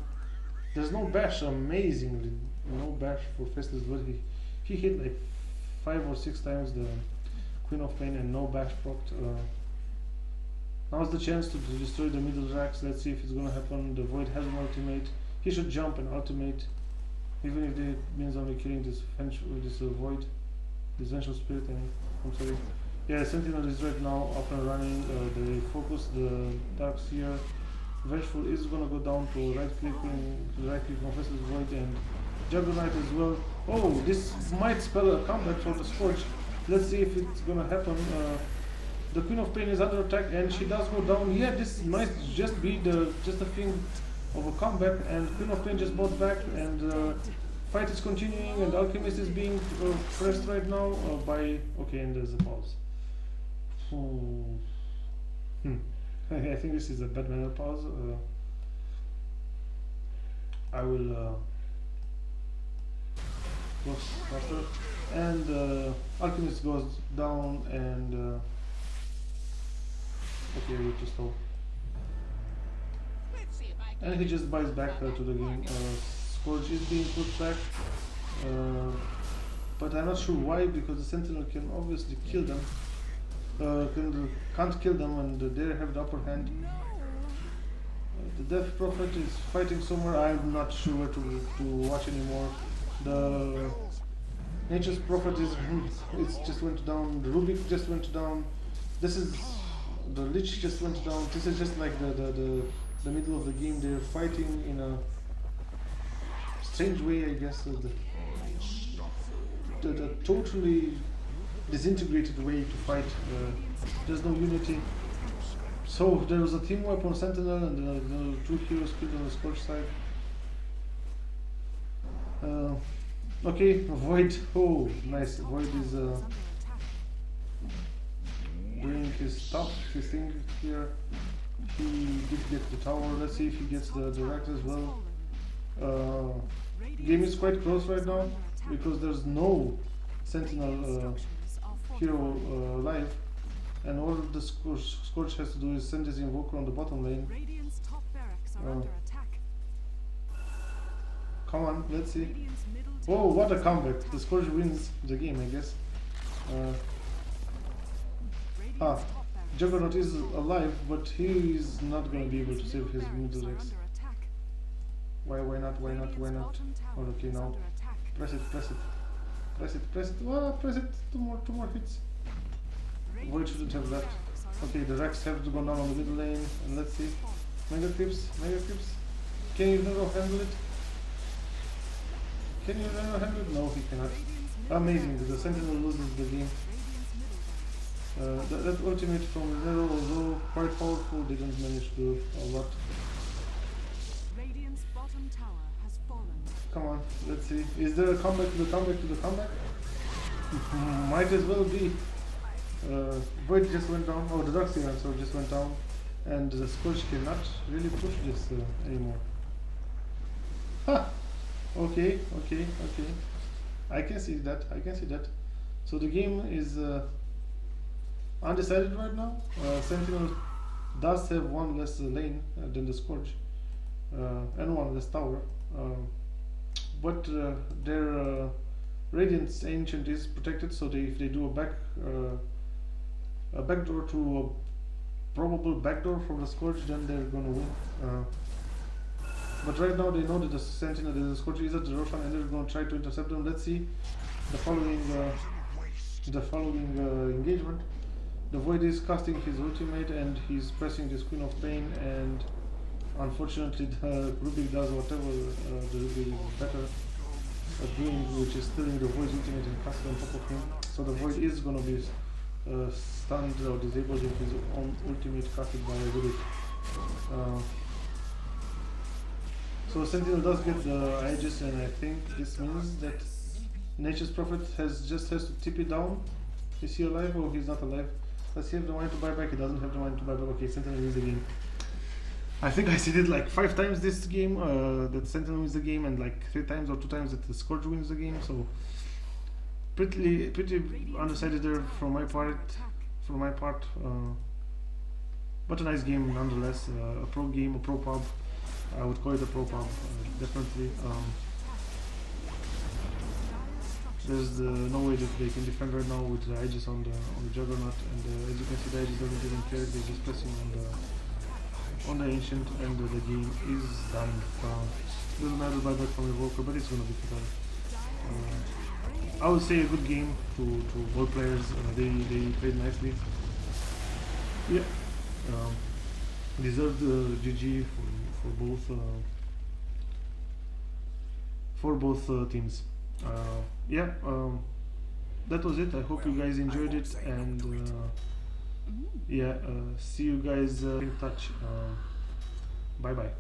bash. Amazingly, no bash for Faceless Void. He hit like 5 or 6 times the Queen of Pain and no bash procced. Now's the chance to destroy the middle racks. Let's see if it's gonna happen. The Void has an ultimate. He should jump and ultimate, even if it means only killing this Void, this Vengeful Spirit. I'm sorry. Yeah, Sentinel is right now up and running. They focus the Darkseer. Vengeful is gonna go down to right click on Faceless Void, and Juggernaut as well. Oh, this might spell a comeback for the Scourge. Let's see if it's gonna happen. The Queen of Pain is under attack, and she does go down. Yeah, this might just be just a thing of a comeback, and Queen of Pain just bought back, and fight is continuing, and Alchemist is being pressed right now by. Okay, and there's a pause. I think this is a bad manner pause. I will goes faster. And Alchemist goes down and okay, we're too slow. And he just buys back to the game. Scourge is being put back, but I'm not sure why, because the Sentinel can obviously kill them. Can't kill them, and they have the upper hand. The Death Prophet is fighting somewhere. I'm not sure where to watch anymore. The Nature's Prophet is it's just went down. The Rubik just went down. This is the Lich just went down. This is just like the middle of the game. They're fighting in a strange way, I guess. The totally disintegrated way to fight. There's no unity. So there was a team wipe on Sentinel, and the 2 heroes killed on the Scorch side. Okay, Void. Oh, nice. Void is doing his stuff, his thing here. He did get the tower. Let's see if he gets the direct as well. Game is quite close right now because there's no Sentinel hero live, and all the Scorch has to do is send his Invoker on the bottom lane. Come on, let's see. Oh, what a comeback! The Scorch wins the game, I guess. Juggernaut is alive, but he is not going to be able to save his middle X. Why not? Oh, okay, now. Press it. Press it. Two more hits. Void shouldn't have left. Okay, the Rex have to go down on the middle lane, and let's see. Mega Clips. Can you never handle it? No, he cannot. Amazing, the Sentinel loses the game. That ultimate from Nero, although quite powerful, didn't manage to do a lot. Come on, let's see. Is there a comeback to the comeback? Might as well be. Void just went down. Oh, the Dark Sword just went down. And the Scorch cannot really push this anymore. Ha! Okay. I can see that. So the game is undecided right now. Sentinel does have one less lane than the Scorch, and one less tower. But their Radiant's Ancient is protected, so if they do a backdoor to a probable backdoor from the Scorch, then they're gonna win. But right now they know that the Sentinel, the Scorch is at the Roshan, and they're gonna try to intercept them. Let's see the following engagement. The Void is casting his ultimate, and he's pressing this Queen of Pain, and unfortunately the Rubik does whatever the Rubik is better at doing, which is stealing the Void's ultimate and casting on top of him. So the Void is gonna be stunned or disabled with his own ultimate casted by Rubik. So Sentinel does get the Aegis, and I think this means that Nature's Prophet has to tip it down. Is he alive or he's not alive? Does he have the money to buy back? He doesn't have the money to buy back. Okay, Sentinel wins the game. I think I said it like 5 times this game, that Sentinel wins the game, and like 3 times or 2 times that the Scourge wins the game. So pretty undecided there from my part. But a nice game nonetheless. A pro game, a pro pub. I would call it a pro pub, definitely. There's no way that they can defend right now with the Aegis on the Juggernaut, and as you can see, the Aegis doesn't even care. They're just pressing on the Ancient, and the game is done. Doesn't matter buyback from Evoker, but it's gonna be total. I would say a good game to all players. They played nicely. Yeah, deserved GG for both teams. That was it. I hope you guys enjoyed it, and see you guys in touch. Bye bye.